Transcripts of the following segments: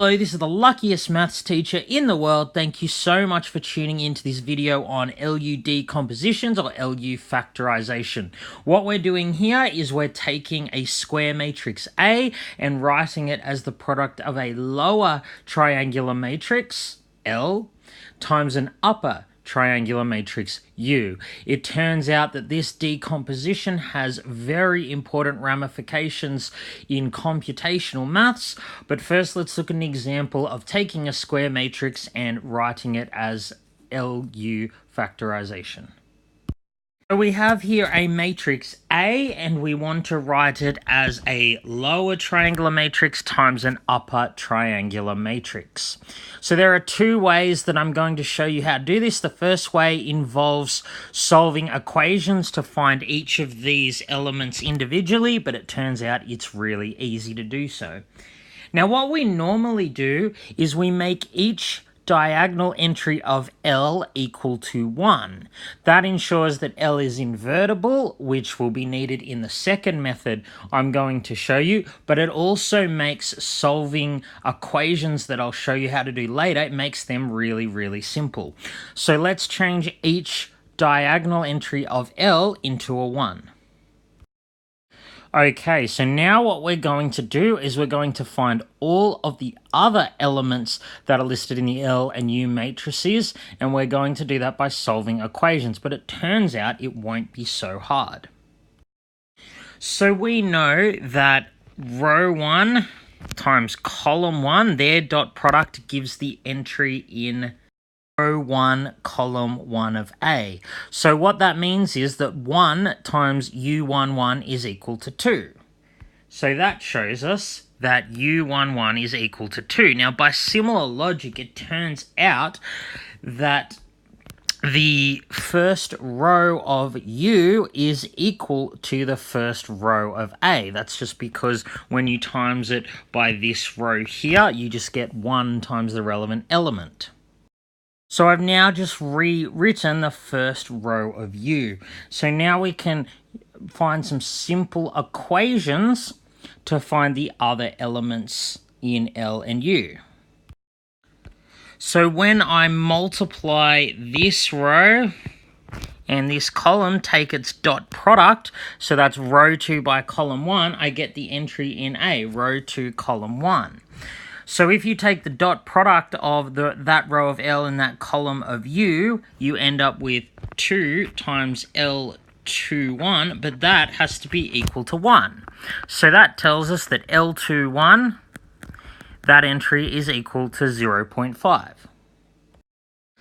Hello, this is the luckiest maths teacher in the world. Thank you so much for tuning into this video on LU decompositions or LU factorization. What we're doing here is we're taking a square matrix A and writing it as the product of a lower triangular matrix, L, times an upper triangular matrix U. It turns out that this decomposition has very important ramifications in computational maths, but first let's look at an example of taking a square matrix and writing it as LU factorization. So we have here a matrix A, and we want to write it as a lower triangular matrix times an upper triangular matrix. So there are two ways that I'm going to show you how to do this. The first way involves solving equations to find each of these elements individually, but it turns out it's really easy to do so. Now, what we normally do is we make each diagonal entry of L equal to 1. That ensures that L is invertible, which will be needed in the second method I'm going to show you, but it also makes solving equations that I'll show you how to do later, it makes them really, really simple. So let's change each diagonal entry of L into a 1. Okay, so now what we're going to do is we're going to find all of the other elements that are listed in the L and U matrices, and we're going to do that by solving equations, but it turns out it won't be so hard. So we know that row 1 times column 1, their dot product gives the entry in row 1, column 1 of A. So what that means is that 1 times U11 is equal to 2. So that shows us that U11 is equal to 2. Now, by similar logic, it turns out that the first row of U is equal to the first row of A. That's just because when you times it by this row here, you just get 1 times the relevant element. So I've now just rewritten the first row of U. So now we can find some simple equations to find the other elements in L and U. So when I multiply this row and this column, take its dot product, so that's row 2 by column 1, I get the entry in A, row 2, column 1. So if you take the dot product of that row of L and that column of U, you end up with 2 times L21, but that has to be equal to 1. So that tells us that L21, that entry is equal to 0.5.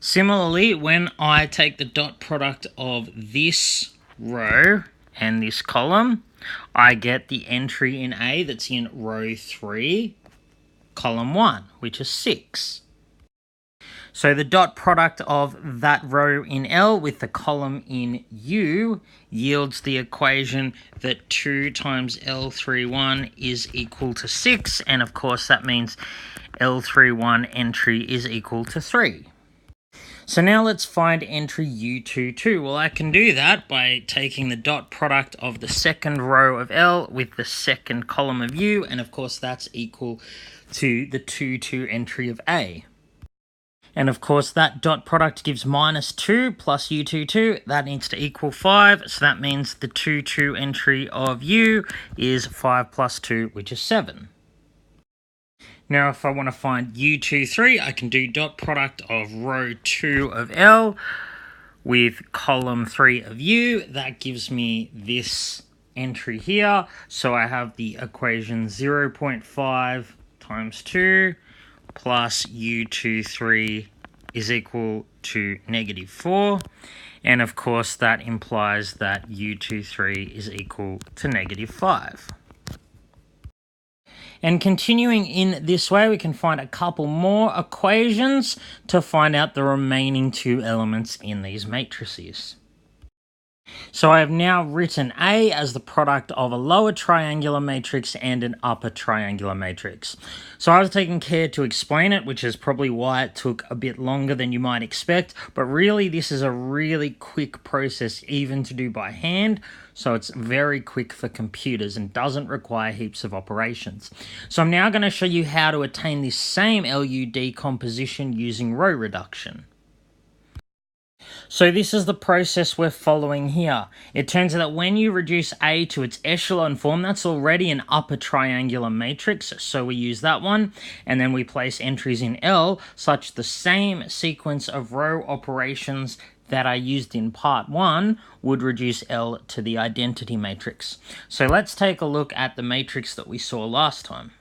Similarly, when I take the dot product of this row and this column, I get the entry in A that's in row 3, column 1, which is 6. So the dot product of that row in L with the column in U yields the equation that 2 times L31 is equal to 6, and of course that means L31 entry is equal to 3. So now let's find entry U22. Well, I can do that by taking the dot product of the second row of L with the second column of U, and of course that's equal to the 2 entry of A. And of course that dot product gives minus 2 plus U22, that needs to equal 5, so that means the 2 entry of U is 5 plus 2, which is 7. Now if I want to find U23, I can do dot product of row 2 of L with column 3 of U, that gives me this entry here, so I have the equation 0.5 times 2 plus U23 is equal to -4, and of course that implies that U23 is equal to -5. And continuing in this way, we can find a couple more equations to find out the remaining 2 elements in these matrices. So I have now written A as the product of a lower triangular matrix and an upper triangular matrix. So I was taking care to explain it, which is probably why it took a bit longer than you might expect, but really this is a really quick process even to do by hand, so it's very quick for computers and doesn't require heaps of operations. So I'm now going to show you how to attain this same LU decomposition using row reduction. So this is the process we're following here. It turns out that when you reduce A to its echelon form, that's already an upper triangular matrix, so we use that one, and then we place entries in L such the same sequence of row operations that I used in part 1 would reduce L to the identity matrix. So let's take a look at the matrix that we saw last time.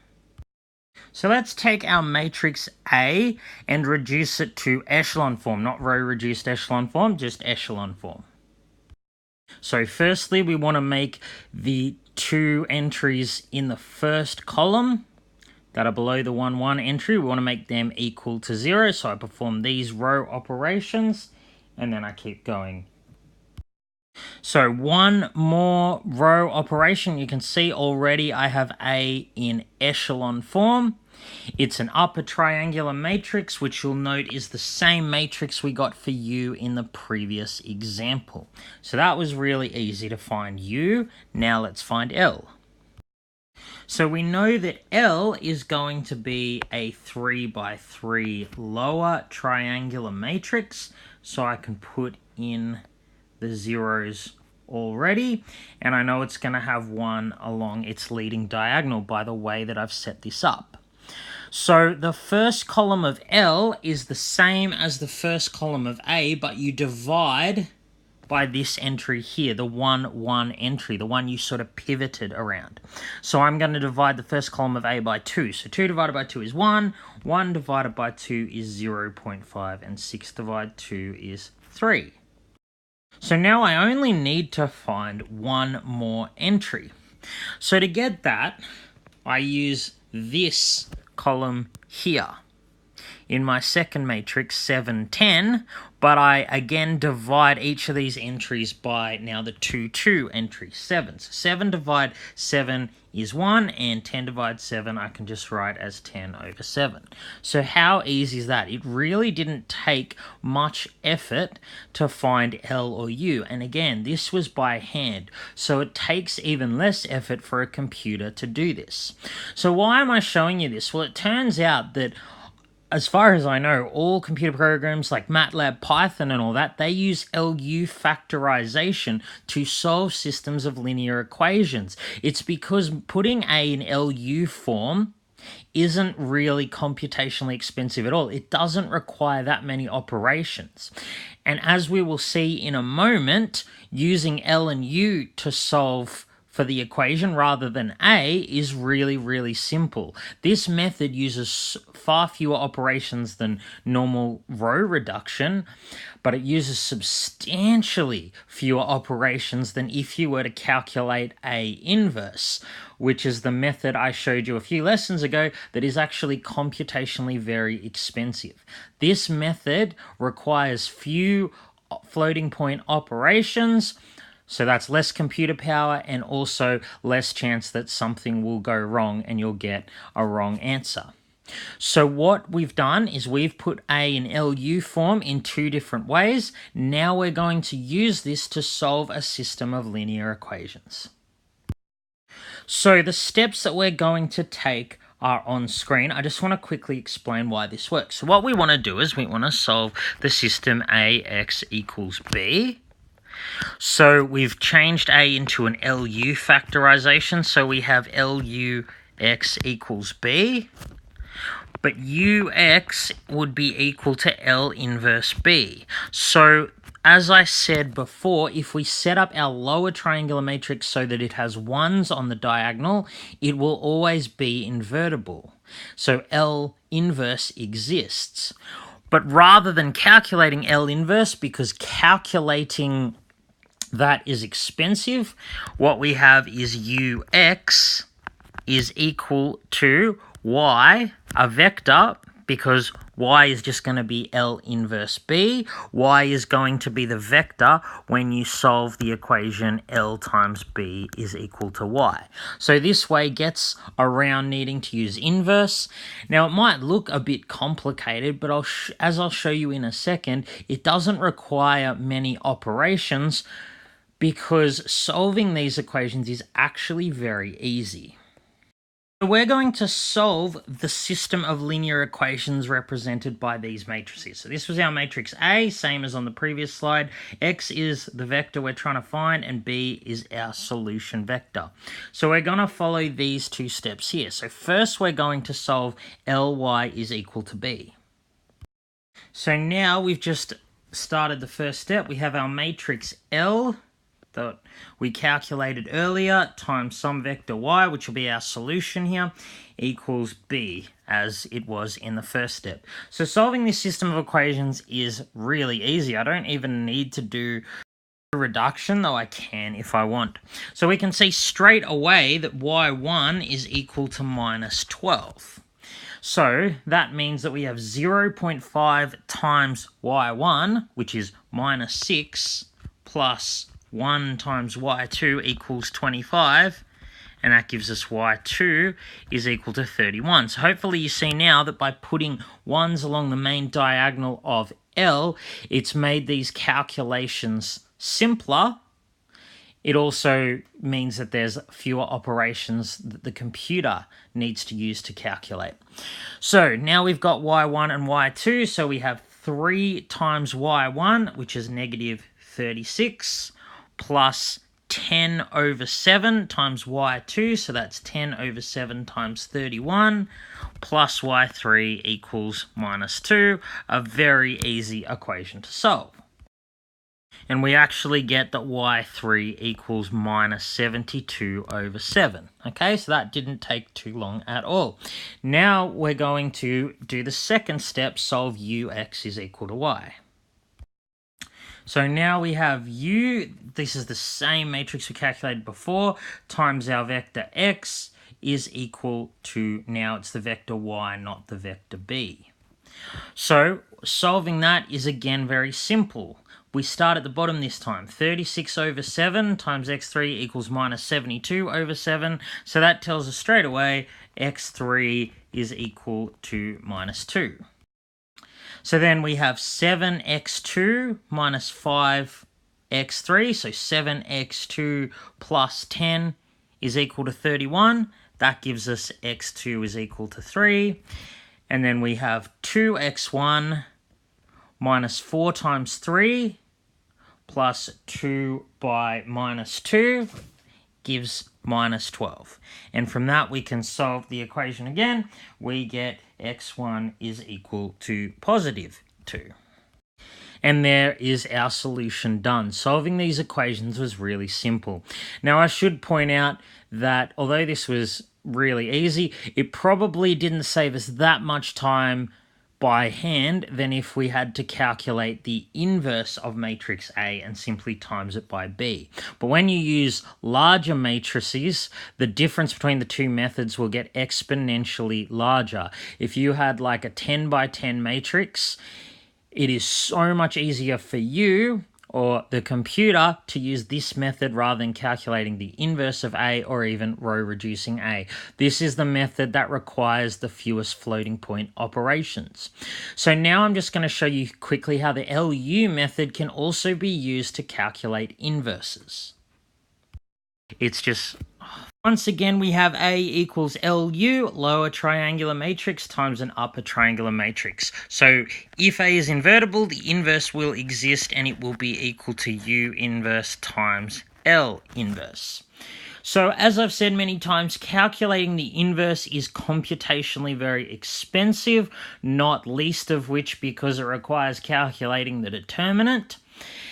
So let's take our matrix A and reduce it to echelon form, not row reduced echelon form, just echelon form. So firstly, we want to make the 2 entries in the first column that are below the 1, 1 entry. We want to make them equal to 0. So I perform these row operations and then I keep going. So one more row operation. You can see already I have A in echelon form. It's an upper triangular matrix, which you'll note is the same matrix we got for U in the previous example. So that was really easy to find U. Now let's find L. So we know that L is going to be a 3 by 3 lower triangular matrix. So I can put in the zeros already, and I know it's going to have 1 along its leading diagonal by the way that I've set this up. So the first column of L is the same as the first column of A, but you divide by this entry here, the 1, 1 entry, the one you sort of pivoted around. So I'm going to divide the first column of A by 2. So 2 divided by 2 is 1, 1 divided by 2 is 0.5, and 6 divided by 2 is 3. So now I only need to find 1 more entry. So to get that, I use this column here in my second matrix, 7, 10, but I again divide each of these entries by now the 2, 2 entry, 7. So 7 divided 7 is 1, and 10 divided 7 I can just write as 10 over 7. So how easy is that? It really didn't take much effort to find L or U, and again, this was by hand, so it takes even less effort for a computer to do this. So why am I showing you this? Well, it turns out that as far as I know, all computer programs like MATLAB, Python, and all that, they use LU factorization to solve systems of linear equations. It's because putting A in LU form isn't really computationally expensive at all. It doesn't require that many operations. And as we will see in a moment, using L and U to solve for the equation rather than A is really, really simple. This method uses far fewer operations than normal row reduction, but it uses substantially fewer operations than if you were to calculate A inverse, which is the method I showed you a few lessons ago that is actually computationally very expensive. This method requires few floating point operations, so that's less computer power and also less chance that something will go wrong and you'll get a wrong answer. So what we've done is we've put A in LU form in 2 different ways. Now we're going to use this to solve a system of linear equations. So the steps that we're going to take are on screen. I just want to quickly explain why this works. So what we want to do is we want to solve the system AX equals B. So we've changed A into an LU factorization, so we have LUX equals B, but UX would be equal to L inverse B. So as I said before, if we set up our lower triangular matrix so that it has 1s on the diagonal, it will always be invertible. So L inverse exists. But rather than calculating L inverse, because calculating that is expensive, what we have is UX is equal to Y, a vector, because y is just going to be L inverse B. Y is going to be the vector when you solve the equation L times B is equal to y. So this way gets around needing to use inverse. Now it might look a bit complicated, but as I'll show you in a second, it doesn't require many operations because solving these equations is actually very easy. So we're going to solve the system of linear equations represented by these matrices. So this was our matrix A, same as on the previous slide. X is the vector we're trying to find, and B is our solution vector. So we're going to follow these two steps here. So first we're going to solve Ly is equal to B. So now we've just started the first step. We have our matrix L that we calculated earlier times some vector y, which will be our solution here, equals b, as it was in the first step. So solving this system of equations is really easy. I don't even need to do reduction, though I can if I want. So we can see straight away that y1 is equal to minus 12. So that means that we have 0.5 times y1, which is minus 6, plus 1 times y2 equals 25, and that gives us y2 is equal to 31. So hopefully you see now that by putting 1s along the main diagonal of L, it's made these calculations simpler. It also means that there's fewer operations that the computer needs to use to calculate. So now we've got y1 and y2, so we have 3 times y1, which is negative 36, plus 10 over 7 times y2, so that's 10 over 7 times 31, plus y3 equals minus 2, a very easy equation to solve. And we actually get that y3 equals minus 72 over 7. Okay, so that didn't take too long at all. Now we're going to do the second step, solve ux is equal to y. So now we have u, this is the same matrix we calculated before, times our vector x is equal to, now it's the vector y, not the vector b. So solving that is again very simple. We start at the bottom this time. 36 over 7 times x3 equals minus 72 over 7. So that tells us straight away x3 is equal to minus 2. So then we have 7x2 minus 5x3. So 7x2 plus 10 is equal to 31. That gives us x2 is equal to 3. And then we have 2x1 minus 4 times 3 plus 2 by minus 2 gives minus 12. And from that we can solve the equation again. We get x1 is equal to positive 2. And there is our solution done. Solving these equations was really simple. Now I should point out that although this was really easy, it probably didn't save us that much time by hand than if we had to calculate the inverse of matrix A and simply times it by B. But when you use larger matrices, the difference between the two methods will get exponentially larger. If you had like a 10 by 10 matrix, it is so much easier for you or the computer to use this method rather than calculating the inverse of A or even row reducing A. This is the method that requires the fewest floating point operations. So now I'm just going to show you quickly how the LU method can also be used to calculate inverses. It's just, once again, we have A equals LU, lower triangular matrix, times an upper triangular matrix. So if A is invertible, the inverse will exist and it will be equal to U inverse times L inverse. So as I've said many times, calculating the inverse is computationally very expensive, not least of which because it requires calculating the determinant.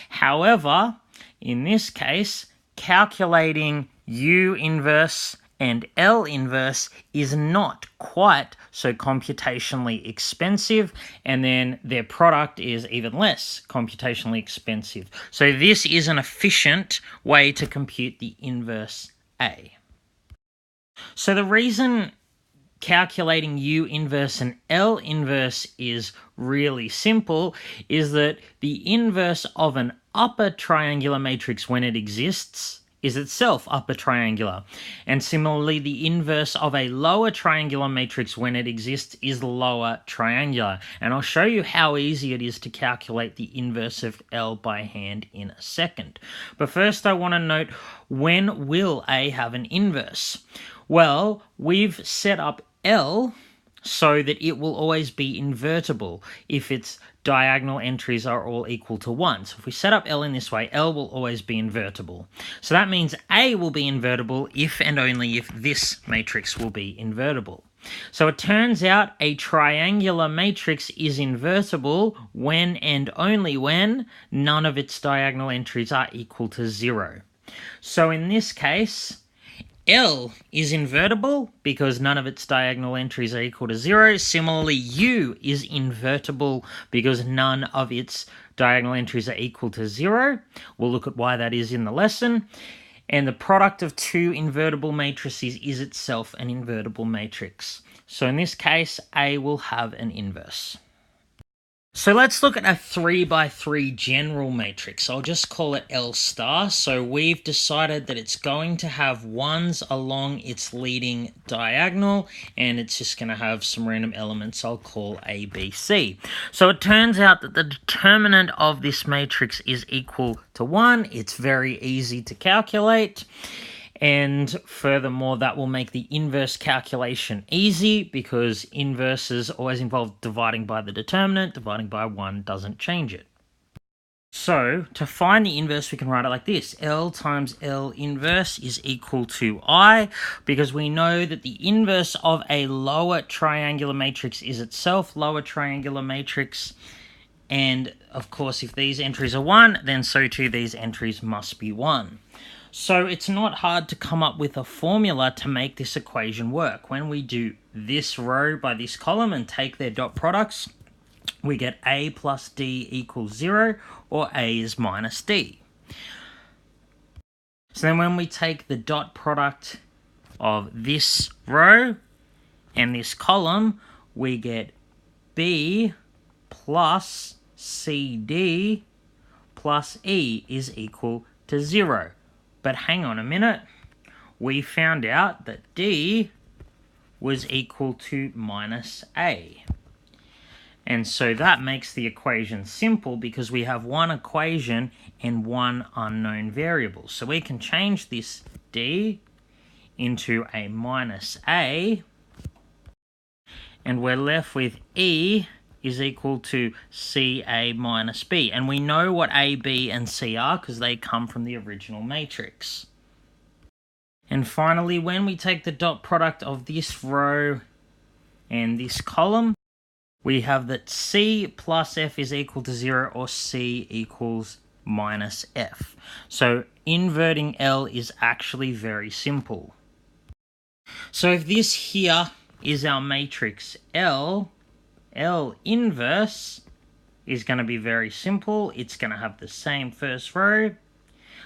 However, in this case, calculating U inverse and L inverse is not quite so computationally expensive, and then their product is even less computationally expensive. So this is an efficient way to compute the inverse A. So the reason calculating U inverse and L inverse is really simple, is that the inverse of an upper triangular matrix when it exists is itself upper triangular. And similarly, the inverse of a lower triangular matrix when it exists is lower triangular. And I'll show you how easy it is to calculate the inverse of L by hand in a second. But first I want to note, when will A have an inverse? Well, we've set up L so that it will always be invertible if its diagonal entries are all equal to 1. So if we set up L in this way, L will always be invertible. So that means A will be invertible if and only if this matrix will be invertible. So it turns out a triangular matrix is invertible when and only when none of its diagonal entries are equal to 0. So in this case, L is invertible because none of its diagonal entries are equal to 0. Similarly, U is invertible because none of its diagonal entries are equal to 0. We'll look at why that is in the lesson. And the product of two invertible matrices is itself an invertible matrix. So in this case, A will have an inverse. So let's look at a 3x3 general matrix. I'll just call it L star. So we've decided that it's going to have 1s along its leading diagonal, and it's just going to have some random elements I'll call A, B, C. So it turns out that the determinant of this matrix is equal to 1. It's very easy to calculate. And furthermore, that will make the inverse calculation easy because inverses always involve dividing by the determinant. Dividing by 1 doesn't change it. So to find the inverse, we can write it like this. L times L inverse is equal to I, because we know that the inverse of a lower triangular matrix is itself lower triangular matrix. And of course, if these entries are 1, then so too these entries must be 1. So it's not hard to come up with a formula to make this equation work. When we do this row by this column and take their dot products, we get A plus D equals 0, or A is minus D. So then when we take the dot product of this row and this column, we get B plus CD plus E is equal to 0. But hang on a minute, we found out that D was equal to minus A. And so that makes the equation simple because we have one equation and one unknown variable. So we can change this D into a minus A, and we're left with E is equal to CA minus B. And we know what A, B, and C are because they come from the original matrix. And finally, when we take the dot product of this row and this column, we have that C plus F is equal to 0, or C equals minus F. So inverting L is actually very simple. So if this here is our matrix L inverse is going to be very simple. It's going to have the same first row.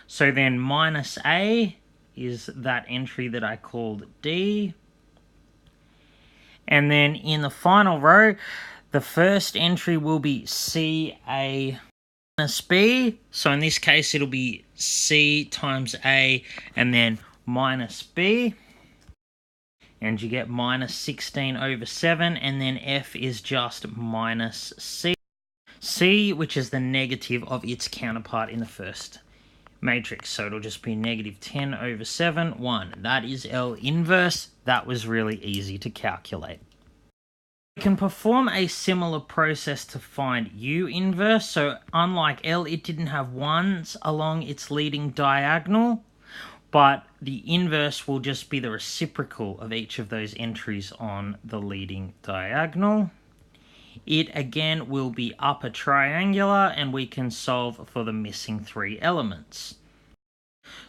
So then minus A is that entry that I called D. And then in the final row, the first entry will be CA minus B. So in this case, it'll be C times A and then minus B. And you get minus 16 over 7, and then F is just minus C. C, which is the negative of its counterpart in the first matrix. So it'll just be negative 10 over 7, 1. That is L inverse. That was really easy to calculate. We can perform a similar process to find U inverse. So unlike L, it didn't have 1s along its leading diagonal, but the inverse will just be the reciprocal of each of those entries on the leading diagonal. It again will be upper triangular, and we can solve for the missing 3 elements.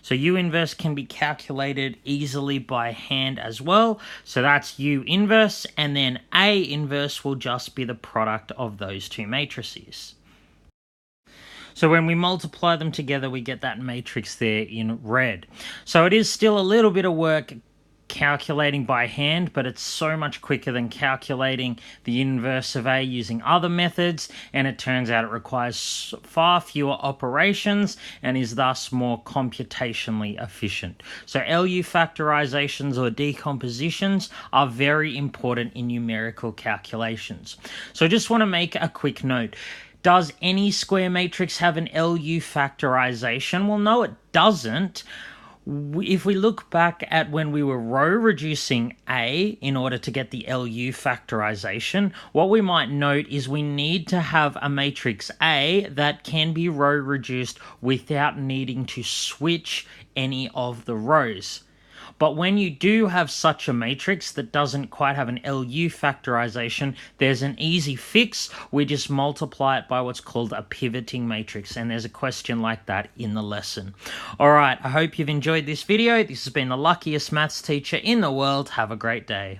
So U inverse can be calculated easily by hand as well. So that's U inverse, and then A inverse will just be the product of those two matrices. So when we multiply them together, we get that matrix there in red. So it is still a little bit of work calculating by hand, but it's so much quicker than calculating the inverse of A using other methods, and it turns out it requires far fewer operations and is thus more computationally efficient. So LU factorizations or decompositions are very important in numerical calculations. So I just want to make a quick note. Does any square matrix have an LU factorization? Well, no, it doesn't. If we look back at when we were row reducing A in order to get the LU factorization, what we might note is we need to have a matrix A that can be row reduced without needing to switch any of the rows. But when you do have such a matrix that doesn't quite have an LU factorization, there's an easy fix. We just multiply it by what's called a pivoting matrix, and there's a question like that in the lesson. All right, I hope you've enjoyed this video. This has been the luckiest maths teacher in the world. Have a great day.